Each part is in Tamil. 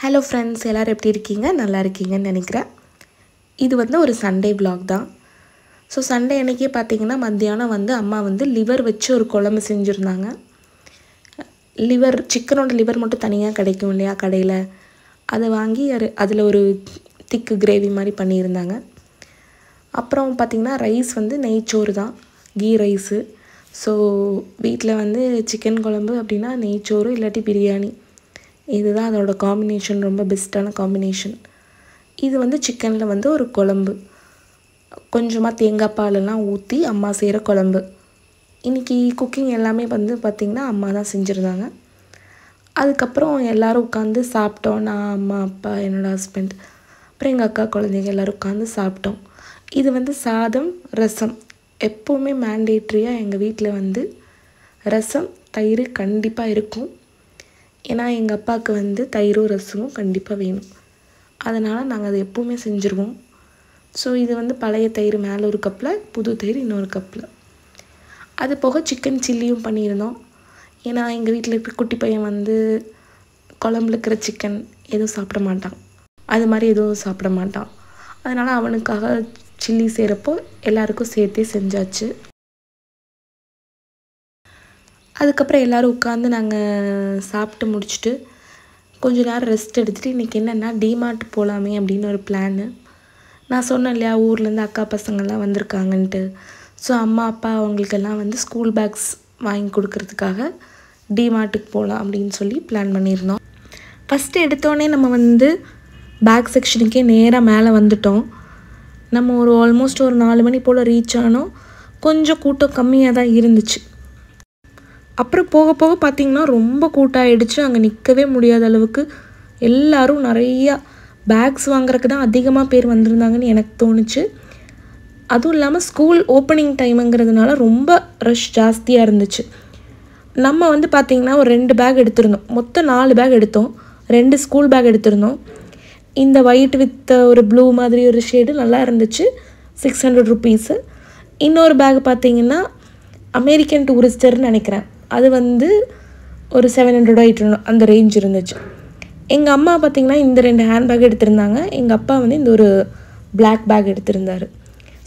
ஹலோ ஃப்ரெண்ட்ஸ், எல்லோரும் எப்படி இருக்கீங்க? நல்லா இருக்கீங்கன்னு நினைக்கிறேன். இது ஒரு சண்டே vlog தான். ஸோ சண்டே அன்றைக்கே பார்த்தீங்கன்னா மத்தியானம் அம்மா லிவர் வச்சு ஒரு குழம்பு செஞ்சுருந்தாங்க. சிக்கனோட லிவர் மட்டும் தனியாக கிடைக்கும் இல்லையா கடையில், அதை வாங்கி அதில் ஒரு திக்கு கிரேவி மாதிரி பண்ணியிருந்தாங்க. அப்புறம் பார்த்திங்கன்னா ரைஸ் நெய்ச்சோறு தான், கீ ரைஸு. ஸோ வீட்டில் சிக்கன் குழம்பு அப்படின்னா நெய்ச்சோறு இல்லாட்டி பிரியாணி, இதுதான் அதோட காம்பினேஷன், ரொம்ப பெஸ்ட்டான காம்பினேஷன். இது சிக்கனில் ஒரு குழம்பு, கொஞ்சமாக தேங்காய் பாலெல்லாம் ஊற்றி அம்மா செய்கிற குழம்பு. இன்றைக்கி குக்கிங் எல்லாமே பார்த்திங்கன்னா அம்மா தான் செஞ்சுருந்தாங்க. அதுக்கப்புறம் எல்லோரும் உட்காந்து சாப்பிட்டோம். நான், அம்மா, அப்பா, என்னோடய ஹஸ்பண்ட், அப்புறம் எங்கள் அக்கா குழந்தைங்க எல்லோரும் உட்காந்து சாப்பிட்டோம். இது சாதம், ரசம். எப்போவுமே மேண்டேட்ரியாக எங்கள் வீட்டில் ரசம் தயிர் கண்டிப்பாக இருக்கும். ஏன்னா எங்கள் அப்பாவுக்கு தயிரும் ரசமும் கண்டிப்பாக வேணும். அதனால் நாங்கள் அதை எப்போவுமே செஞ்சுருவோம். ஸோ இது பழைய தயிர் மேலே ஒரு கப்பில், புது தயிர் இன்னொரு கப்பில். அது போக சிக்கன் சில்லியும் பண்ணியிருந்தோம். ஏன்னா எங்கள் வீட்டில் இருக்கிற குட்டி பையன் குழம்புல இருக்கிற சிக்கன் எதுவும் சாப்பிட மாட்டான், அது மாதிரி எதுவும் சாப்பிட மாட்டான். அதனால் அவனுக்காக சில்லி செய்கிறப்போ எல்லாருக்கும் சேர்த்தே செஞ்சாச்சு. அதுக்கப்புறம் எல்லோரும் உட்காந்து நாங்கள் சாப்பிட்டு முடிச்சுட்டு கொஞ்சம் நேரம் ரெஸ்ட் எடுத்துகிட்டு இன்றைக்கி என்னென்னா டிமார்ட் போகலாமே அப்படின்னு ஒரு பிளானு. நான் சொன்னேன் இல்லையா, ஊர்லேருந்து அக்கா பசங்கள்லாம் வந்திருக்காங்கன்ட்டு. ஸோ அம்மா அப்பா அவங்களுக்கெல்லாம் ஸ்கூல் பேக்ஸ் வாங்கி கொடுக்கறதுக்காக டிமார்ட்டுக்கு போகலாம் அப்படின்னு சொல்லி பிளான் பண்ணியிருந்தோம். ஃபஸ்ட்டு எடுத்தோடனே நம்ம பேக் செக்ஷனுக்கே நேராக மேலே வந்துட்டோம். நம்ம ஆல்மோஸ்ட் ஒரு 4 மணி போல் ரீச் ஆனோம். கொஞ்சம் கூட்டம் கம்மியாக தான் இருந்துச்சு. அப்புறம் போக போக பார்த்திங்கன்னா ரொம்ப கூட்டாகிடுச்சு. அங்கே நிற்கவே முடியாத அளவுக்கு எல்லோரும் நிறையா பேக்ஸ் வாங்குறதுக்கு தான் அதிகமாக பேர் வந்திருந்தாங்கன்னு எனக்கு தோணுச்சு. அதுவும் இல்லாமல் ஸ்கூல் ஓப்பனிங் டைமுங்கிறதுனால ரொம்ப ரஷ் ஜாஸ்தியாக இருந்துச்சு. நம்ம பார்த்திங்கன்னா ஒரு 2 பேக் எடுத்திருந்தோம். மொத்தம் 4 பேக் எடுத்தோம். 2 ஸ்கூல் பேக் எடுத்திருந்தோம். இந்த ஒயிட் வித் ஒரு ப்ளூ மாதிரி ஒரு ஷேடு நல்லா இருந்துச்சு, 600 ருபீஸு. இன்னொரு பேக் பார்த்திங்கன்னா அமெரிக்கன் டூரிஸ்டர்னு நினைக்கிறேன், அது ஒரு 700 800 அந்த ரேஞ்ச் இருந்துச்சு. எங்கள் அம்மா பார்த்திங்கன்னா இந்த 2 ஹேண்ட் பேக் எடுத்திருந்தாங்க. எங்கள் அப்பா இந்த ஒரு பிளாக் பேக் எடுத்திருந்தார்.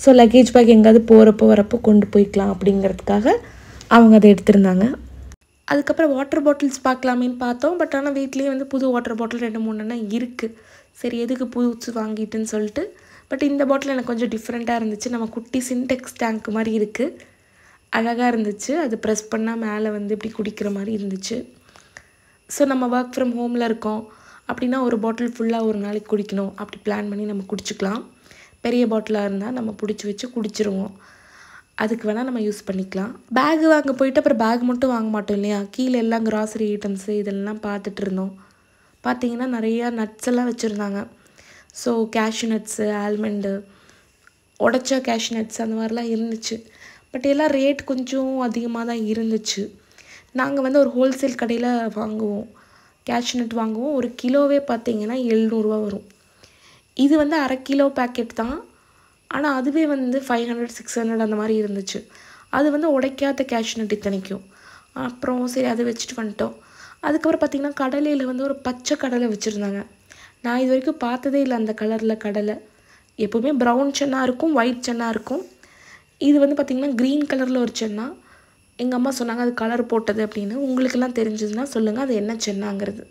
ஸோ லக்கேஜ் பேக் எங்கேயாவது போகிறப்போ வரப்போ கொண்டு போய்க்கலாம் அப்படிங்கிறதுக்காக அவங்க அதை எடுத்திருந்தாங்க. அதுக்கப்புறம் வாட்டர் பாட்டில்ஸ் பார்க்கலாமேன்னு பார்த்தோம். பட் ஆனால் வீட்லேயே புது வாட்டர் பாட்டில் 2-3 இருக்குது. சரி எதுக்கு புதுசு வாங்கிட்டுன்னு சொல்லிட்டு. பட் இந்த பாட்டில் எனக்கு கொஞ்சம் டிஃப்ரெண்ட்டாக இருந்துச்சு. நம்ம குட்டி சின்டெக்ஸ் டேங்க் மாதிரி இருக்குது, அழகாக இருந்துச்சு. அது ப்ரெஸ் பண்ணால் மேலே இப்படி குடிக்கிற மாதிரி இருந்துச்சு. ஸோ நம்ம ஒர்க் ஃப்ரம் ஹோமில் இருக்கோம் அப்படின்னா ஒரு பாட்டில் ஃபுல்லாக ஒரு நாளைக்கு குடிக்கணும் அப்படி பிளான் பண்ணி நம்ம குடிச்சிக்கலாம். பெரிய பாட்டிலாக இருந்தால் நம்ம பிடிச்சி வச்சு குடிச்சிருவோம். அதுக்கு வேணால் நம்ம யூஸ் பண்ணிக்கலாம். பேக் வாங்க போயிட்டு அப்புறம் பேக் மட்டும் வாங்க மாட்டோம் இல்லையா, கீழே எல்லாம் கிராசரி ஐட்டம்ஸு இதெல்லாம் பார்த்துட்டு இருந்தோம். பார்த்திங்கன்னா நிறையா நட்ஸ் எல்லாம் வச்சுருந்தாங்க. ஸோ கேஷ்யூ நட்ஸு, ஆல்மண்டு, உடச்ச கேஷ்யூ நட்ஸ் அந்த மாதிரிலாம் இருந்துச்சு. பட் எல்லாம் ரேட் கொஞ்சம் அதிகமாக தான் இருந்துச்சு. நாங்கள் ஒரு ஹோல்சேல் கடையில் வாங்குவோம், கேஷ்யூ நட் வாங்குவோம். ஒரு கிலோவே பார்த்திங்கன்னா 700 வரும். இது அரை கிலோ பேக்கெட் தான். ஆனால் அதுவே 500 600 அந்த மாதிரி இருந்துச்சு. அது உடைக்காத கேஷ்யூ நட் இத்தனைக்கும். அப்புறம் சரி அதை வச்சுட்டு வந்துட்டோம். அதுக்கப்புறம் பார்த்திங்கன்னா கடலையில் ஒரு பச்சை கடலை வச்சுருந்தாங்க. நான் இது வரைக்கும் பார்த்ததே இல்லை அந்த கலரில் கடலை. எப்போவுமே ப்ரௌன் சென்னா இருக்கும், ஒயிட் சென்னா இருக்கும். இது பார்த்திங்கன்னா க்ரீன் கலரில் ஒரு சென்னா. எங்கள் அம்மா சொன்னாங்க அது கலர் போட்டது அப்படின்னு. உங்களுக்கெல்லாம் தெரிஞ்சதுன்னா சொல்லுங்கள் அது என்ன சென்னாங்கிறது,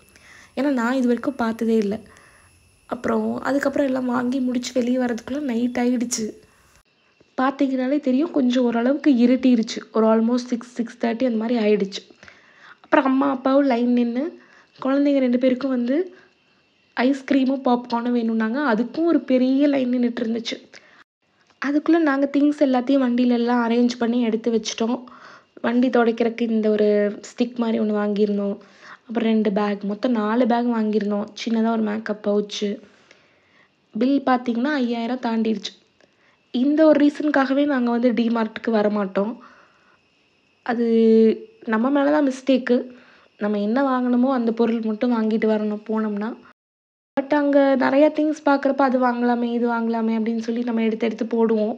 ஏன்னா நான் இது வரைக்கும் பார்த்ததே இல்லை. அதுக்கப்புறம் எல்லாம் வாங்கி முடித்து வெளியே வரதுக்குள்ளே நைட் ஆகிடுச்சு. பார்த்திங்கனாலே தெரியும், கொஞ்சம் ஓரளவுக்கு இருட்டிருச்சு. ஒரு ஆல்மோஸ்ட் 6-6:30 அந்த மாதிரி ஆகிடுச்சு. அப்புறம் அம்மா அப்பாவும் லைன் நின்று குழந்தைங்க 2 பேருக்கும் ஐஸ்கிரீமும் பாப்கார்னும் வேணும்னாங்க. அதுக்கும் ஒரு பெரிய லைன் நின்றுட்டு இருந்துச்சு. அதுக்குள்ளே நாங்கள் திங்ஸ் எல்லாத்தையும் வண்டியிலெல்லாம் அரேஞ்ச் பண்ணி எடுத்து வச்சிட்டோம். வண்டி துடைக்கிறதுக்கு இந்த ஒரு ஸ்டிக் மாதிரி ஒன்று வாங்கியிருந்தோம். அப்புறம் 2 பேக், மொத்தம் 4 பேக் வாங்கியிருந்தோம். சின்னதாக ஒரு மேக்கப் பவுச்சு. பில் பார்த்திங்கன்னா 5000 தாண்டிடுச்சு. இந்த ஒரு ரீசனுக்காகவே நாங்கள் டிமார்ட்டுக்கு வரமாட்டோம். அது நம்ம மேலே தான் மிஸ்டேக்கு. நம்ம என்ன வாங்கணுமோ அந்த பொருள் மட்டும் வாங்கிட்டு வரணும் போனோம்னா. பட் அங்கே நிறையா திங்ஸ் பார்க்குறப்ப அது வாங்கலாமே இது வாங்கலாமே அப்படின்னு சொல்லி நம்ம எடுத்து போடுவோம்.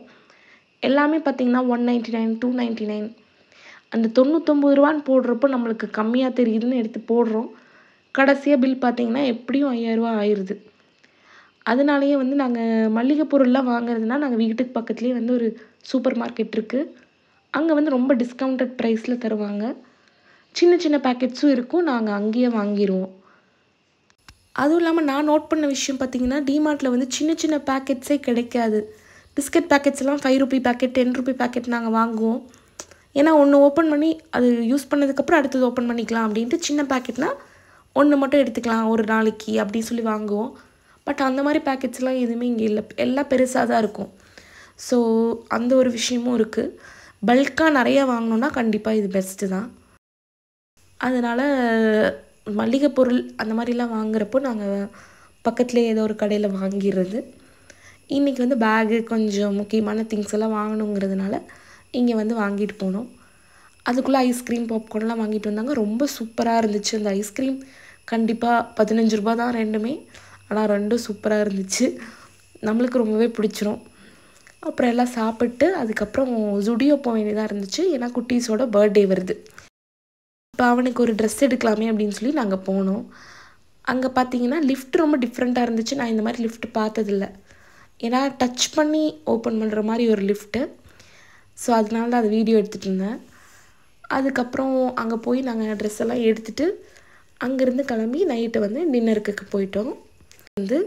எல்லாமே பார்த்திங்கன்னா 199 299 அந்த 99 ரூபான்னு போடுறப்போ நம்மளுக்கு கம்மியாக தெரியுதுன்னு எடுத்து போடுறோம். கடைசியாக பில் பார்த்தீங்கன்னா எப்படியும் 5000 ஆயிடுது. அதனாலேயே வந்து நாங்கள் மளிகை பொருள்லாம் வாங்குறதுனா நாங்கள் வீட்டுக்கு பக்கத்துலேயே வந்து ஒரு சூப்பர் மார்க்கெட் இருக்குது. அங்கே வந்து ரொம்ப டிஸ்கவுண்டட் ப்ரைஸில் தருவாங்க. சின்ன சின்ன பேக்கெட்ஸும் இருக்கும். நாங்கள் அங்கேயே வாங்கிடுவோம். அதுவும் இல்லாமல் நான் நோட் பண்ண விஷயம் பார்த்தீங்கன்னா, டிமார்ட்டில் வந்து சின்ன சின்ன பேக்கெட்ஸே கிடைக்காது. பிஸ்கட் பேக்கெட்ஸ்லாம் ₹5 பேக்கெட், ₹10 பேக்கெட் நாங்கள் வாங்குவோம். ஏன்னா ஒன்று ஓப்பன் பண்ணி அது யூஸ் பண்ணதுக்கப்புறம் அடுத்தது ஓப்பன் பண்ணிக்கலாம் அப்படின்ட்டு சின்ன பேக்கெட்னால் ஒன்று மட்டும் எடுத்துக்கலாம் ஒரு நாளைக்கு அப்படி சொல்லி வாங்குவோம். பட் அந்த மாதிரி பேக்கெட்ஸ்லாம் எதுவுமே இங்கே இல்லை. எல்லாம் பெருசாக தான் இருக்கும். ஸோ அந்த ஒரு விஷயமும் இருக்குது. பல்காக நிறையா வாங்கினோன்னா கண்டிப்பாக இது பெஸ்ட்டு தான். அதனால் மளிகை பொருள் அந்த மாதிரிலாம் வாங்குறப்போ நாங்கள் பக்கத்துலேயே ஏதோ ஒரு கடையில் வாங்கிடுறது. இன்றைக்கி வந்து பேகு கொஞ்சம் முக்கியமான திங்ஸ் எல்லாம் வாங்கணுங்கிறதுனால இங்கே வந்து வாங்கிட்டு போனோம். அதுக்குள்ளே ஐஸ்கிரீம், பாப்கார்ன்லாம் வாங்கிட்டு வந்தாங்க. ரொம்ப சூப்பராக இருந்துச்சு. அந்த ஐஸ்கிரீம் கண்டிப்பாக ₹15 தான் ரெண்டுமே. ஆனால் ரெண்டும் சூப்பராக இருந்துச்சு. நம்மளுக்கு ரொம்பவே பிடிச்சிரும். அப்புறம் எல்லாம் சாப்பிட்டு அதுக்கப்புறம் ஜுடியோ போக வேண்டியதாக இருந்துச்சு. ஏன்னா குட்டீஸோட பர்த்டே வருது. இப்போ அவனுக்கு ஒரு ட்ரெஸ் எடுக்கலாமே அப்படின்னு சொல்லி நாங்கள் போனோம். அங்கே பார்த்தீங்கன்னா லிஃப்ட் ரொம்ப டிஃப்ரெண்ட்டாக இருந்துச்சு. நான் இந்த மாதிரி லிஃப்ட் பார்த்ததில்ல. ஏன்னா டச் பண்ணி ஓப்பன் பண்ணுற மாதிரி ஒரு லிஃப்ட்டு. ஸோ அதனால தான் அதை வீடியோ எடுத்துகிட்டு இருந்தேன். அதுக்கப்புறம் அங்கே போய் நாங்கள் ட்ரெஸ் எல்லாம் எடுத்துகிட்டு அங்கேருந்து கிளம்பி நைட்டு வந்து டின்னருக்கு போயிட்டோம். வந்து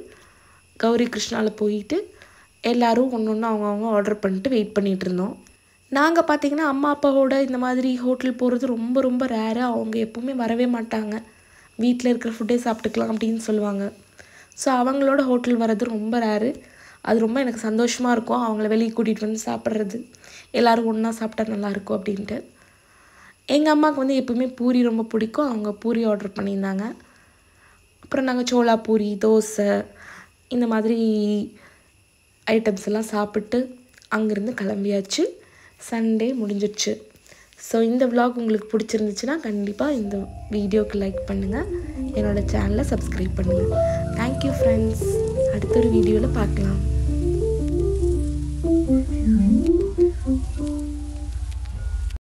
கௌரி கிருஷ்ணாவில் போயிட்டு எல்லோரும் ஒன்று ஒன்று அவங்கவுங்க ஆர்டர் பண்ணிட்டு வெயிட் பண்ணிகிட்டு இருந்தோம். நாங்கள் பார்த்திங்கன்னா அம்மா அப்பாவோட இந்த மாதிரி ஹோட்டல் போகிறது ரொம்ப ரொம்ப ரேரு. அவங்க எப்போவுமே வரவே மாட்டாங்க. வீட்டில் இருக்கிற ஃபுட்டே சாப்பிட்டுக்கலாம் அப்படின்னு சொல்லுவாங்க. ஸோ அவங்களோட ஹோட்டல் வர்றது ரொம்ப ரேரு. அது ரொம்ப எனக்கு சந்தோஷமாக இருக்கும். அவங்கள வெளியே கூட்டிகிட்டு வந்து சாப்பிட்றது, எல்லோரும் ஒன்றா சாப்பிட்டா நல்லாயிருக்கும் அப்படின்ட்டு. எங்கள் அம்மாவுக்கு வந்து எப்போவுமே பூரி ரொம்ப பிடிக்கும். அவங்க பூரி ஆர்டர் பண்ணியிருந்தாங்க. அப்புறம் நாங்கள் சோளா பூரி, தோசை இந்த மாதிரி ஐட்டம்ஸ் எல்லாம் சாப்பிட்டு அங்கேருந்து கிளம்பியாச்சு. சண்டே முடிஞ்சிடுச்சு. ஸோ இந்த விலாக் உங்களுக்கு பிடிச்சிருந்துச்சுன்னா கண்டிப்பாக இந்த வீடியோக்கு லைக் பண்ணுங்கள். என்னோடய சேனலை சப்ஸ்கிரைப் பண்ணுங்கள். Thank you friends. அடுத்த ஒரு வீடியோவில் பார்க்கலாம்.